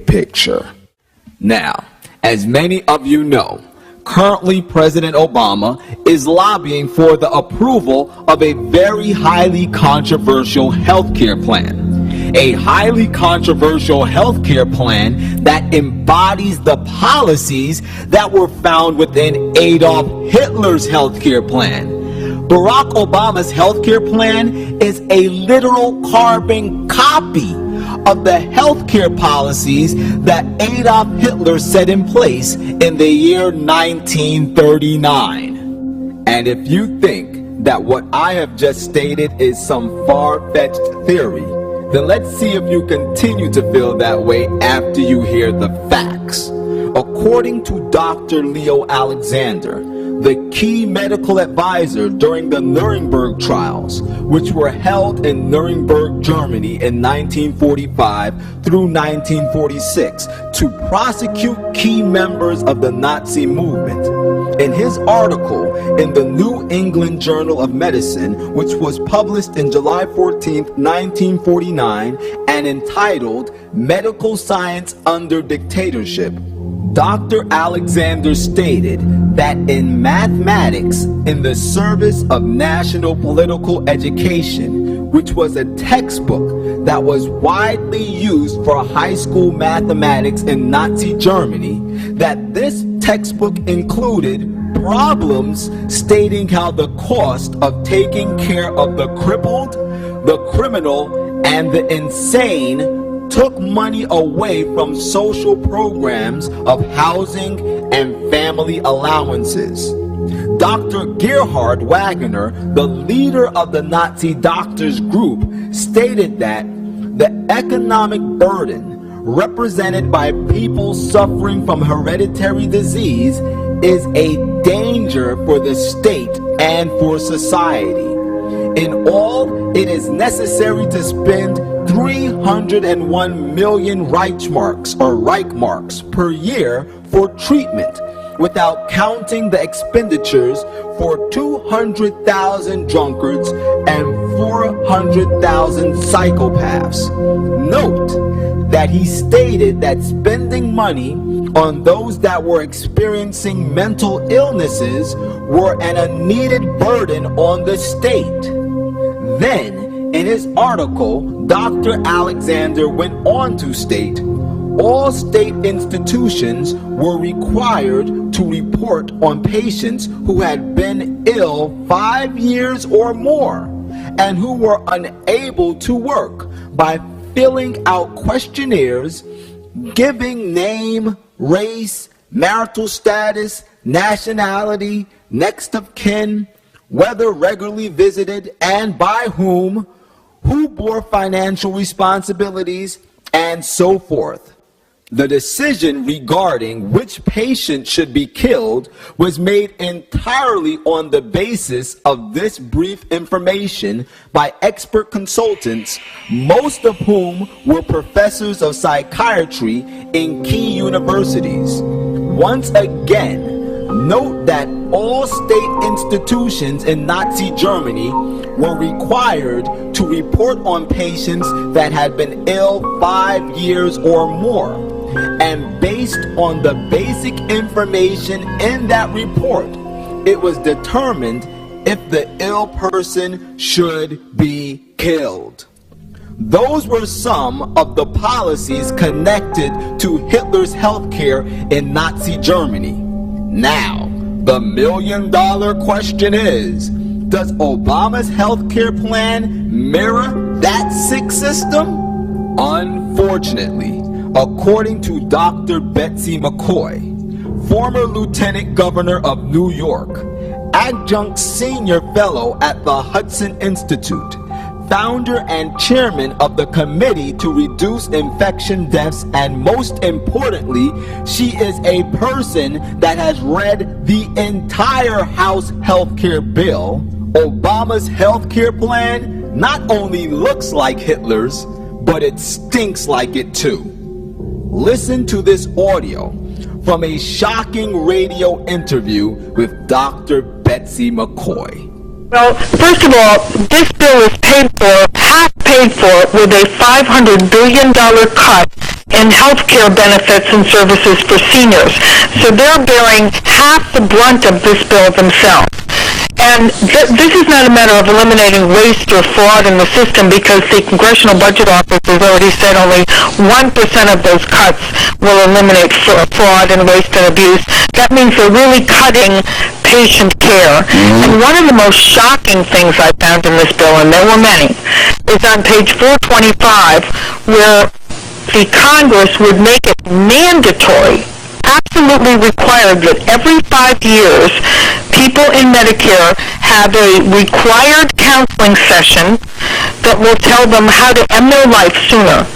big picture. Now, as many of you know, currently President Obama is lobbying for the approval of a very highly controversial healthcare plan. A highly controversial healthcare plan that embodies the policies that were found within Adolf Hitler's healthcare plan. Barack Obama's healthcare plan is a literal carbon copy of the healthcare policies that Adolf Hitler set in place in the year 1939. And if you think that what I have just stated is some far-fetched theory, then let's see if you continue to feel that way after you hear the facts. According to Dr. Leo Alexander, the key medical advisor during the Nuremberg trials, which were held in Nuremberg, Germany in 1945 through 1946 to prosecute key members of the Nazi movement. In his article in the New England Journal of Medicine, which was published in July 14, 1949, and entitled Medical Science Under Dictatorship, Dr. Alexander stated that in mathematics in the service of national political education, which was a textbook that was widely used for high school mathematics in Nazi Germany, that this textbook included problems stating how the cost of taking care of the crippled, the criminal, and the insane took money away from social programs of housing and family allowances. Dr. Gerhard Wagner, the leader of the Nazi doctors group, stated that the economic burden represented by people suffering from hereditary disease is a danger for the state and for society. In all, it is necessary to spend 301 million Reichmarks per year for treatment, without counting the expenditures for 200,000 drunkards and 400,000 psychopaths. Note that he stated that spending money on those that were experiencing mental illnesses were an unneeded burden on the state. Then, in his article, Dr. Alexander went on to state, all state institutions were required to report on patients who had been ill 5 years or more and who were unable to work by filling out questionnaires, giving name, race, marital status, nationality, next of kin, whether regularly visited and by whom, who bore financial responsibilities, and so forth. The decision regarding which patient should be killed was made entirely on the basis of this brief information by expert consultants, most of whom were professors of psychiatry in key universities. Once again, note that all state institutions in Nazi Germany were required to report on patients that had been ill 5 years or more. And based on the basic information in that report, it was determined if the ill person should be killed. Those were some of the policies connected to Hitler's healthcare in Nazi Germany. Now, the million-dollar question is, does Obama's healthcare plan mirror that sick system? Unfortunately, according to Dr. Betsy McCoy, former Lieutenant Governor of New York, adjunct senior fellow at the Hudson Institute, founder and chairman of the Committee to Reduce Infection Deaths, and most importantly, she is a person that has read the entire House healthcare bill. Obama's healthcare plan not only looks like Hitler's, but it stinks like it too. Listen to this audio from a shocking radio interview with Dr. Betsy McCoy. Well, first of all, this bill is half paid for with a $500 billion cut in health care benefits and services for seniors. So they're bearing half the brunt of this bill themselves. And this is not a matter of eliminating waste or fraud in the system, because the Congressional Budget Office has already said only 1% of those cuts will eliminate fraud and waste and abuse. That means they're really cutting patient care. And one of the most shocking things I found in this bill, and there were many, is on page 425, where the Congress would make it mandatory, absolutely required, that every 5 years people in Medicare have a required counseling session that will tell them how to end their life sooner,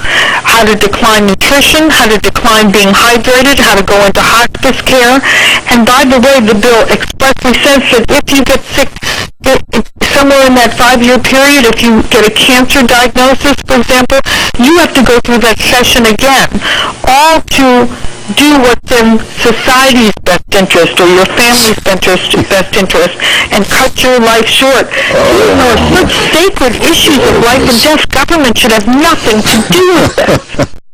how to decline nutrition, how to decline being hydrated, how to go into hospice care. And by the way, the bill expressly says that if you get sick somewhere in that 5-year period, if you get a cancer diagnosis, for example, you have to go through that session again, all to do what's in society's best interest or your family's best interest, and cut your life short. These are such sacred issues of life and death. Government should have nothing to do with this.